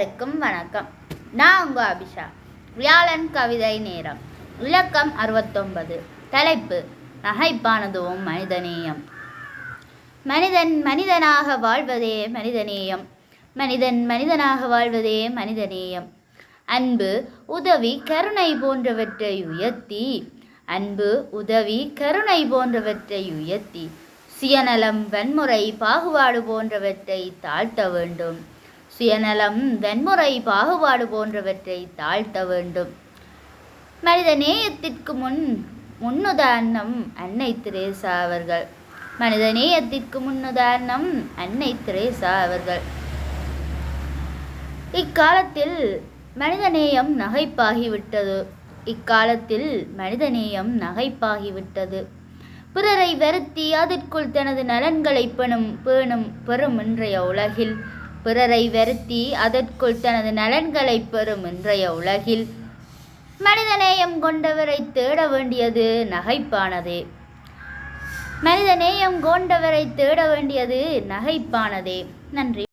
வணக்கம். நான் உங்கள் அபிஷா. வியாழன் கவிதை நேரம். இலக்கம் 69. தலைப்பு: நகைப்பானதுவும் மனிதநேயம். மனிதன் மனிதனாக வாழ்வதே மனிதநேயம். மனிதன் மனிதனாக வாழ்வதே மனிதநேயம். அன்பு, உதவி, கருணை போன்றவற்றை உயர்த்தி சுயநலம், வன்முறை, பாகுபாடு போன்றவற்றை தாழ்த்த வேண்டும். மனித நேயத்திற்கு முன்னுதாரணம் அன்னை தெரேசா அவர்கள். இக்காலத்தில் மனிதநேயம் நகைப்பாகிவிட்டது. பிறரை வருத்தி அதற்குள் தனது நலன்களை பெறும் இன்றைய உலகில் மனிதநேயம் கொண்டவரை தேட வேண்டியது நகைப்பானதே. நன்றி.